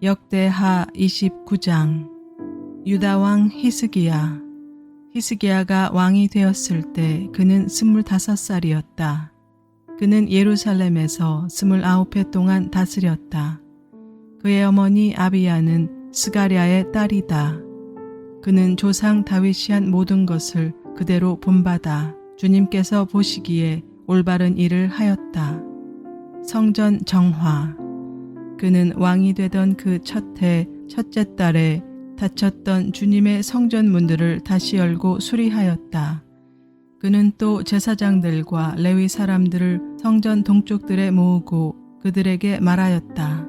역대하 29장. 유다 왕 히스기야. 히스기야가 왕이 되었을 때 그는 25살이었다. 그는 예루살렘에서 29해 동안 다스렸다. 그의 어머니 아비야는 스가랴의 딸이다. 그는 조상 다윗이 한 모든 것을 그대로 본받아 주님께서 보시기에 올바른 일을 하였다. 성전 정화. 그는 왕이 되던 그 첫 해 첫째 달에 닫혔던 주님의 성전 문들을 다시 열고 수리하였다. 그는 또 제사장들과 레위 사람들을 성전 동쪽들에 모으고 그들에게 말하였다.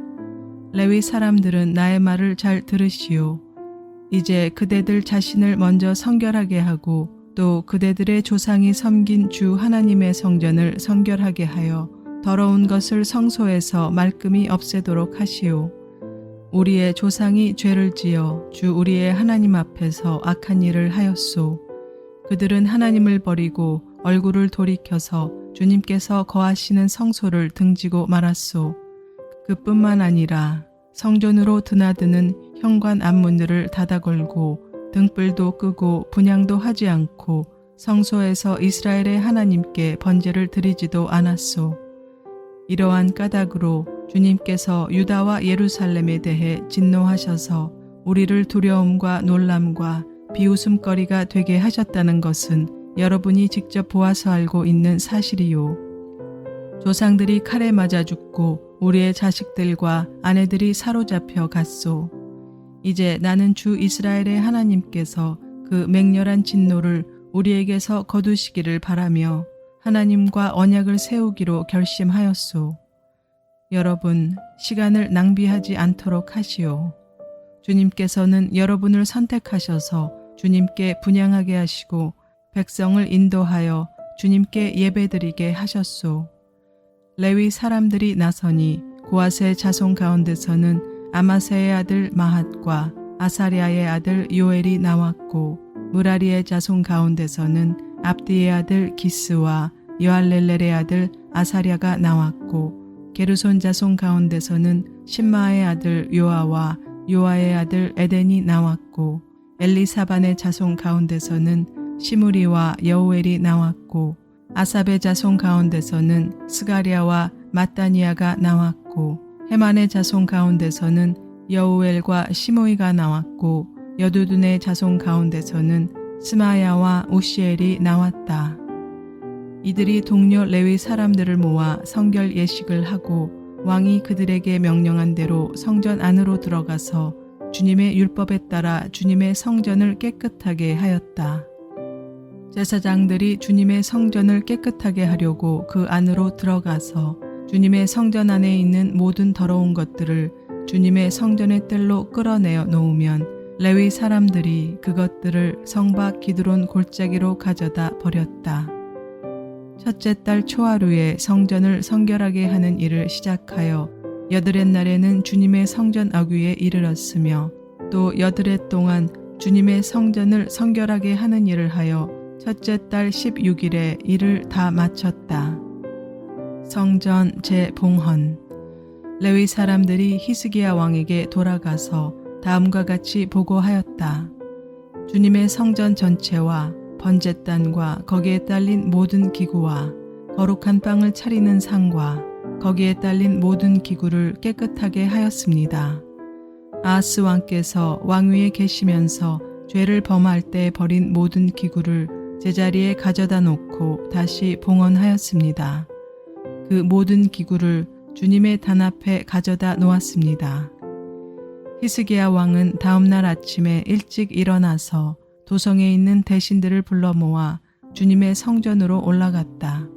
레위 사람들은 나의 말을 잘 들으시오. 이제 그대들 자신을 먼저 성결하게 하고 또 그대들의 조상이 섬긴 주 하나님의 성전을 성결하게 하여 더러운 것을 성소에서 말끔히 없애도록 하시오. 우리의 조상이 죄를 지어 주 우리의 하나님 앞에서 악한 일을 하였소. 그들은 하나님을 버리고 얼굴을 돌이켜서 주님께서 거하시는 성소를 등지고 말았소. 그뿐만 아니라 성전으로 드나드는 현관 앞문들을 닫아 걸고 등불도 끄고 분향도 하지 않고 성소에서 이스라엘의 하나님께 번제를 드리지도 않았소. 이러한 까닭으로 주님께서 유다와 예루살렘에 대해 진노하셔서 우리를 두려움과 놀람과 비웃음거리가 되게 하셨다는 것은 여러분이 직접 보아서 알고 있는 사실이요. 조상들이 칼에 맞아 죽고 우리의 자식들과 아내들이 사로잡혀 갔소. 이제 나는 주 이스라엘의 하나님께서 그 맹렬한 진노를 우리에게서 거두시기를 바라며 하나님과 언약을 세우기로 결심하였소. 여러분, 시간을 낭비하지 않도록 하시오. 주님께서는 여러분을 선택하셔서 주님께 분향하게 하시고 백성을 인도하여 주님께 예배드리게 하셨소. 레위 사람들이 나서니 고아스의 자손 가운데서는 아마세의 아들 마핫과 아사랴의 아들 요엘이 나왔고 무라리의 자손 가운데서는 압디의 아들 기스와 여할렐렐의 아들 아사랴가 나왔고 게르손 자손 가운데서는 심마의 아들 요아와 요아의 아들 에덴이 나왔고 엘리사반의 자손 가운데서는 시므리와 여우엘이 나왔고 아삽의 자손 가운데서는 스가랴와 마따니아가 나왔고 헤만의 자손 가운데서는 여우엘과 시므이가 나왔고 여두둔의 자손 가운데서는 스마야와 우시엘이 나왔다. 이들이 동료 레위 사람들을 모아 성결 예식을 하고 왕이 그들에게 명령한 대로 성전 안으로 들어가서 주님의 율법에 따라 주님의 성전을 깨끗하게 하였다. 제사장들이 주님의 성전을 깨끗하게 하려고 그 안으로 들어가서 주님의 성전 안에 있는 모든 더러운 것들을 주님의 성전의 뜰로 끌어내어 놓으면 레위 사람들이 그것들을 성 밖 기드론 골짜기로 가져다 버렸다. 첫째 달 초하루에 성전을 성결하게 하는 일을 시작하여 여드렛 날에는 주님의 성전 어귀에 이르렀으며 또 여드렛 동안 주님의 성전을 성결하게 하는 일을 하여 첫째 달 16일에 일을 다 마쳤다. 성전 재봉헌. 레위 사람들이 히스기야 왕에게 돌아가서 다음과 같이 보고하였다. 주님의 성전 전체와 번제단과 거기에 딸린 모든 기구와 거룩한 빵을 차리는 상과 거기에 딸린 모든 기구를 깨끗하게 하였습니다. 아하스 왕께서 왕위에 계시면서 죄를 범할 때 버린 모든 기구를 제자리에 가져다 놓고 다시 봉헌하였습니다. 그 모든 기구를 주님의 단 앞에 가져다 놓았습니다. 히스기야 왕은 다음날 아침에 일찍 일어나서 도성에 있는 대신들을 불러 모아 주님의 성전으로 올라갔다.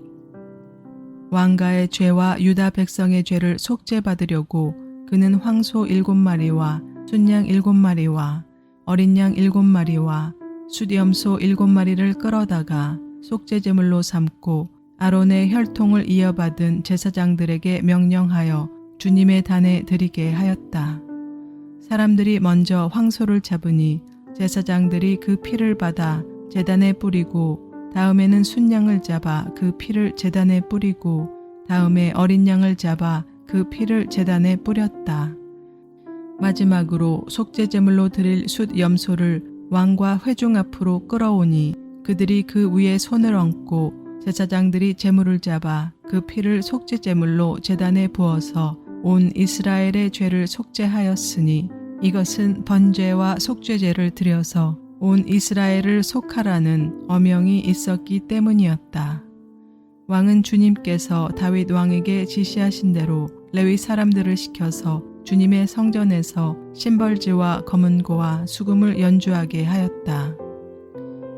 왕가의 죄와 유다 백성의 죄를 속죄받으려고 그는 황소 7마리와 순양 7마리와 어린 양 7마리와 숫염소 7마리를 끌어다가 속죄제물로 삼고 아론의 혈통을 이어받은 제사장들에게 명령하여 주님의 단에 드리게 하였다. 사람들이 먼저 황소를 잡으니 제사장들이 그 피를 받아 제단에 뿌리고 다음에는 순양을 잡아 그 피를 제단에 뿌리고 다음에 어린 양을 잡아 그 피를 제단에 뿌렸다. 마지막으로 속죄제물로 드릴 숫 염소를 왕과 회중 앞으로 끌어오니 그들이 그 위에 손을 얹고 제사장들이 제물을 잡아 그 피를 속죄제물로 제단에 부어서 온 이스라엘의 죄를 속죄하였으니 이것은 번제와 속죄제를 드려서 온 이스라엘을 속하라는 어명이 있었기 때문이었다. 왕은 주님께서 다윗 왕에게 지시하신 대로 레위 사람들을 시켜서 주님의 성전에서 심벌지와 검은고와 수금을 연주하게 하였다.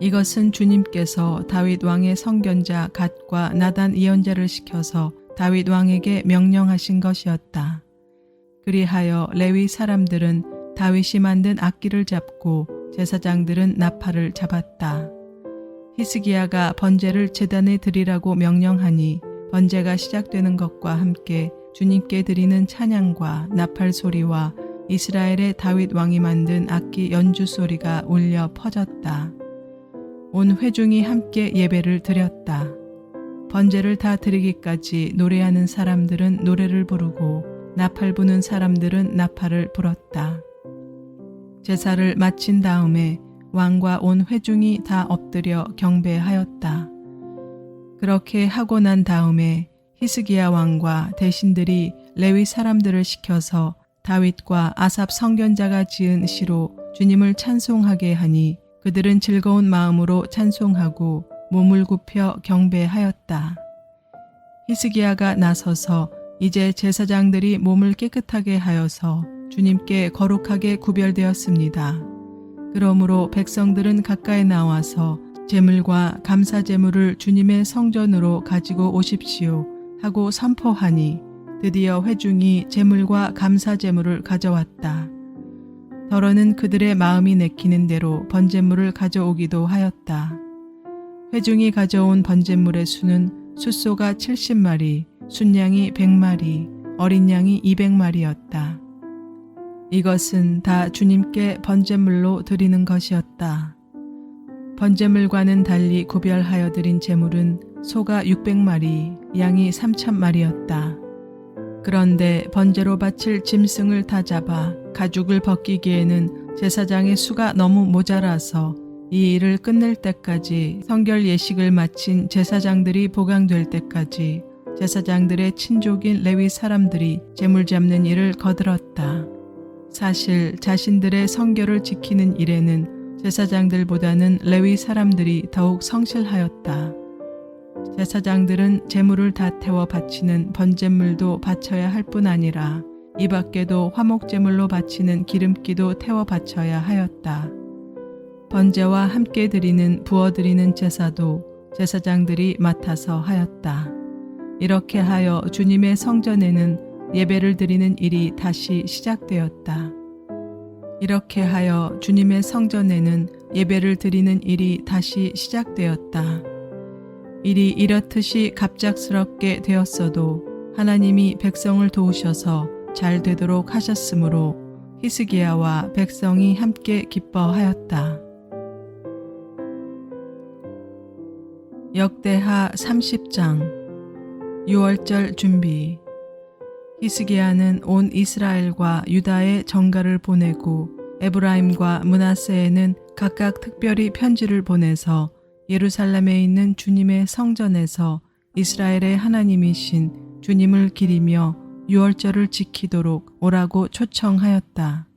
이것은 주님께서 다윗 왕의 선견자 갓과 나단 예언자를 시켜서 다윗 왕에게 명령하신 것이었다. 그리하여 레위 사람들은 다윗이 만든 악기를 잡고 제사장들은 나팔을 잡았다. 히스기야가 번제를 제단에 드리라고 명령하니 번제가 시작되는 것과 함께 주님께 드리는 찬양과 나팔 소리와 이스라엘의 다윗 왕이 만든 악기 연주 소리가 울려 퍼졌다. 온 회중이 함께 예배를 드렸다. 번제를 다 드리기까지 노래하는 사람들은 노래를 부르고 나팔 부는 사람들은 나팔을 불었다. 제사를 마친 다음에 왕과 온 회중이 다 엎드려 경배하였다. 그렇게 하고 난 다음에 히스기야 왕과 대신들이 레위 사람들을 시켜서 다윗과 아삽 선견자가 지은 시로 주님을 찬송하게 하니 그들은 즐거운 마음으로 찬송하고 몸을 굽혀 경배하였다. 히스기야가 나서서 이제 제사장들이 몸을 깨끗하게 하여서 주님께 거룩하게 구별되었습니다. 그러므로 백성들은 가까이 나와서 제물과 감사 제물을 주님의 성전으로 가지고 오십시오 하고 선포하니 드디어 회중이 제물과 감사 제물을 가져왔다. 더러는 그들의 마음이 내키는 대로 번제물을 가져오기도 하였다. 회중이 가져온 번제물의 수는 숫소가 70마리, 순양이 100마리, 어린 양이 200마리였다. 이것은 다 주님께 번제물로 드리는 것이었다. 번제물과는 달리 구별하여 드린 제물은 소가 600마리, 양이 3000마리였다. 그런데 번제로 바칠 짐승을 다 잡아 가죽을 벗기기에는 제사장의 수가 너무 모자라서 이 일을 끝낼 때까지 성결 예식을 마친 제사장들이 보강될 때까지 제사장들의 친족인 레위 사람들이 제물 잡는 일을 거들었다. 사실 자신들의 성결을 지키는 일에는 제사장들보다는 레위 사람들이 더욱 성실하였다. 제사장들은 제물을 다 태워 바치는 번제물도 바쳐야 할 뿐 아니라 이 밖에도 화목제물로 바치는 기름기도 태워 바쳐야 하였다. 번제와 함께 드리는 부어드리는 제사도 제사장들이 맡아서 하였다. 이렇게 하여 주님의 성전에는 예배를 드리는 일이 다시 시작되었다. 이렇게 하여 주님의 성전에는 예배를 드리는 일이 다시 시작되었다. 일이 이렇듯이 갑작스럽게 되었어도 하나님이 백성을 도우셔서 잘 되도록 하셨으므로 히스기야와 백성이 함께 기뻐하였다. 역대하 30장 유월절 준비. 히스기야는 온 이스라엘과 유다에 전가를 보내고 에브라임과 므낫세에는 각각 특별히 편지를 보내서 예루살렘에 있는 주님의 성전에서 이스라엘의 하나님이신 주님을 기리며 유월절을 지키도록 오라고 초청하였다.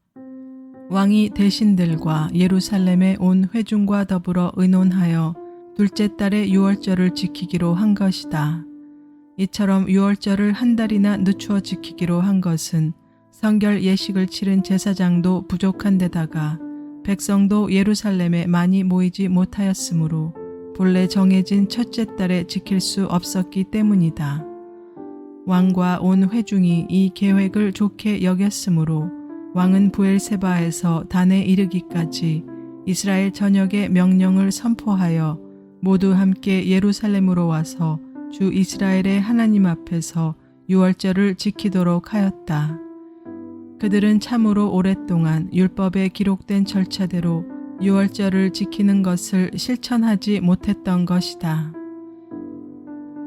왕이 대신들과 예루살렘에 온 회중과 더불어 의논하여 둘째 달에 유월절을 지키기로 한 것이다. 이처럼 유월절을 한 달이나 늦추어 지키기로 한 것은 성결 예식을 치른 제사장도 부족한 데다가 백성도 예루살렘에 많이 모이지 못하였으므로 본래 정해진 첫째 달에 지킬 수 없었기 때문이다. 왕과 온 회중이 이 계획을 좋게 여겼으므로 왕은 부엘세바에서 단에 이르기까지 이스라엘 전역에 명령을 선포하여 모두 함께 예루살렘으로 와서 주 이스라엘의 하나님 앞에서 유월절을 지키도록 하였다. 그들은 참으로 오랫동안 율법에 기록된 절차대로 유월절을 지키는 것을 실천하지 못했던 것이다.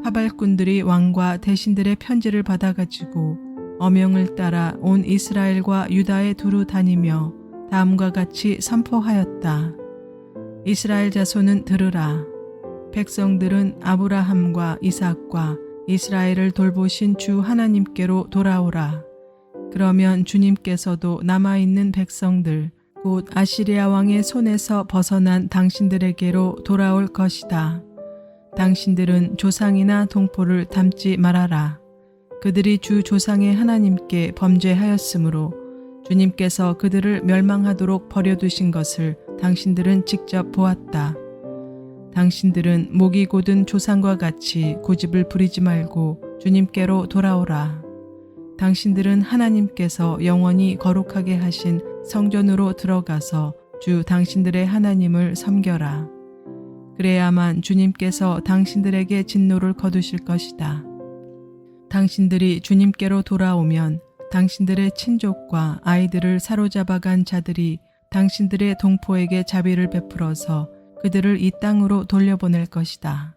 하발꾼들이 왕과 대신들의 편지를 받아가지고 어명을 따라 온 이스라엘과 유다에 두루 다니며 다음과 같이 선포하였다. 이스라엘 자손은 들으라. 백성들은 아브라함과 이삭과 이스라엘을 돌보신 주 하나님께로 돌아오라. 그러면 주님께서도 남아있는 백성들 곧 아시리아 왕의 손에서 벗어난 당신들에게로 돌아올 것이다. 당신들은 조상이나 동포를 닮지 말아라. 그들이 주 조상의 하나님께 범죄하였으므로 주님께서 그들을 멸망하도록 버려두신 것을 당신들은 직접 보았다. 당신들은 목이 곧은 조상과 같이 고집을 부리지 말고 주님께로 돌아오라. 당신들은 하나님께서 영원히 거룩하게 하신 성전으로 들어가서 주 당신들의 하나님을 섬겨라. 그래야만 주님께서 당신들에게 진노를 거두실 것이다. 당신들이 주님께로 돌아오면 당신들의 친족과 아이들을 사로잡아간 자들이 당신들의 동포에게 자비를 베풀어서 그들을 이 땅으로 돌려보낼 것이다.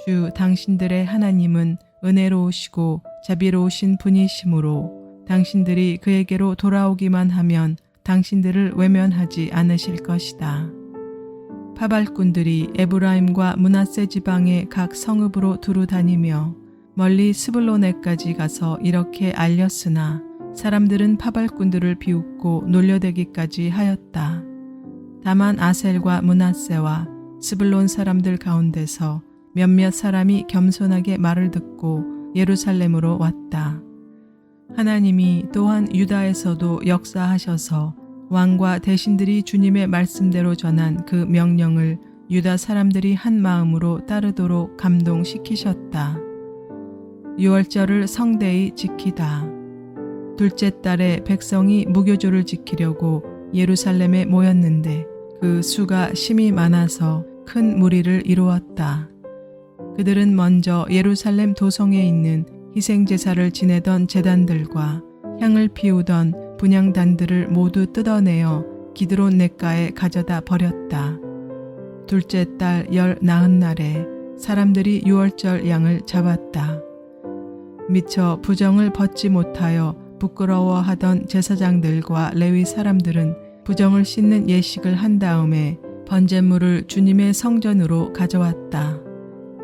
주 당신들의 하나님은 은혜로우시고 자비로우신 분이시므로 당신들이 그에게로 돌아오기만 하면 당신들을 외면하지 않으실 것이다. 파발꾼들이 에브라임과 므낫세 지방의 각 성읍으로 두루 다니며 멀리 스불론에까지 가서 이렇게 알렸으나 사람들은 파발꾼들을 비웃고 놀려대기까지 하였다. 다만 아셀과 므낫세와 스불론 사람들 가운데서 몇몇 사람이 겸손하게 말을 듣고 예루살렘으로 왔다. 하나님이 또한 유다에서도 역사하셔서 왕과 대신들이 주님의 말씀대로 전한 그 명령을 유다 사람들이 한 마음으로 따르도록 감동시키셨다. 유월절을 성대히 지키다. 둘째 달에 백성이 무교조를 지키려고 예루살렘에 모였는데 그 수가 심히 많아서 큰 무리를 이루었다. 그들은 먼저 예루살렘 도성에 있는 희생제사를 지내던 제단들과 향을 피우던 분향단들을 모두 뜯어내어 기드론 냇가에 가져다 버렸다. 둘째 달 열 나흔날에 사람들이 유월절 양을 잡았다. 미처 부정을 벗지 못하여 부끄러워하던 제사장들과 레위 사람들은 부정을 씻는 예식을 한 다음에 번제물을 주님의 성전으로 가져왔다.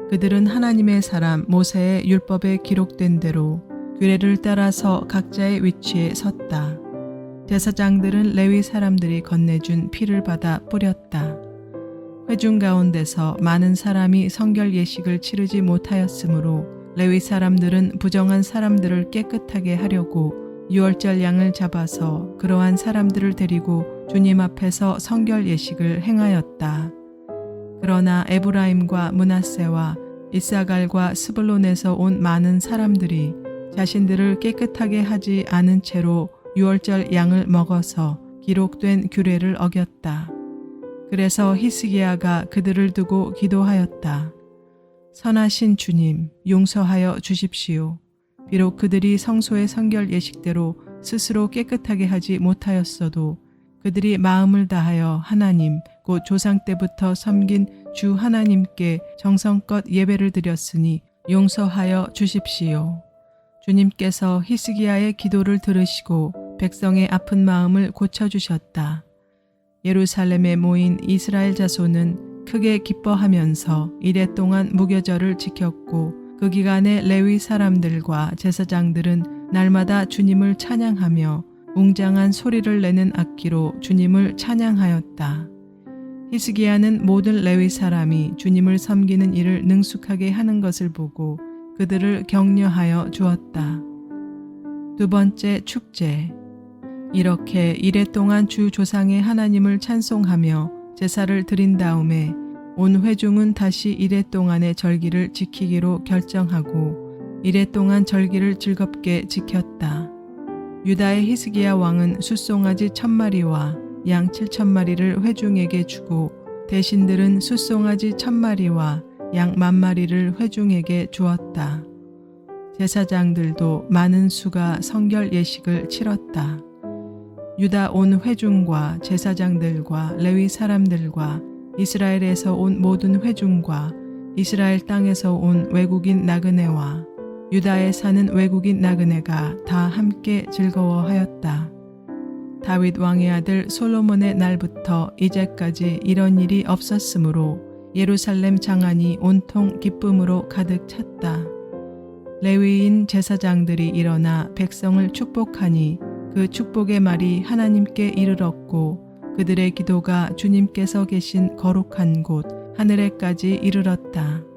그들은 하나님의 사람 모세의 율법에 기록된 대로 규례를 따라서 각자의 위치에 섰다. 제사장들은 레위 사람들이 건네준 피를 받아 뿌렸다. 회중 가운데서 많은 사람이 성결 예식을 치르지 못하였으므로 레위 사람들은 부정한 사람들을 깨끗하게 하려고 유월절 양을 잡아서 그러한 사람들을 데리고 주님 앞에서 성결 예식을 행하였다. 그러나 에브라임과 므낫세와 이사갈과 스불론에서 온 많은 사람들이 자신들을 깨끗하게 하지 않은 채로 유월절 양을 먹어서 기록된 규례를 어겼다. 그래서 히스기야가 그들을 두고 기도하였다. 선하신 주님, 용서하여 주십시오. 비록 그들이 성소의 성결 예식대로 스스로 깨끗하게 하지 못하였어도 그들이 마음을 다하여 하나님, 곧 조상 때부터 섬긴 주 하나님께 정성껏 예배를 드렸으니 용서하여 주십시오. 주님께서 히스기야의 기도를 들으시고 백성의 아픈 마음을 고쳐주셨다. 예루살렘에 모인 이스라엘 자손은 크게 기뻐하면서 이레 동안 무교절을 지켰고 그 기간에 레위 사람들과 제사장들은 날마다 주님을 찬양하며 웅장한 소리를 내는 악기로 주님을 찬양하였다. 히스기야는 모든 레위 사람이 주님을 섬기는 일을 능숙하게 하는 것을 보고 그들을 격려하여 주었다. 두 번째 축제. 이렇게 이레 동안 주 조상의 하나님을 찬송하며 제사를 드린 다음에 온 회중은 다시 이레 동안의 절기를 지키기로 결정하고 이레 동안 절기를 즐겁게 지켰다. 유다의 히스기야 왕은 숫송아지 1000마리와 양 7000마리를 회중에게 주고 대신들은 숫송아지 1000마리와 양 10,000마리를 회중에게 주었다. 제사장들도 많은 수가 성결 예식을 치렀다. 유다 온 회중과 제사장들과 레위 사람들과 이스라엘에서 온 모든 회중과 이스라엘 땅에서 온 외국인 나그네와 유다에 사는 외국인 나그네가 다 함께 즐거워하였다. 다윗 왕의 아들 솔로몬의 날부터 이제까지 이런 일이 없었으므로 예루살렘 장안이 온통 기쁨으로 가득 찼다. 레위인 제사장들이 일어나 백성을 축복하니 그 축복의 말이 하나님께 이르렀고 그들의 기도가 주님께서 계신 거룩한 곳 하늘에까지 이르렀다.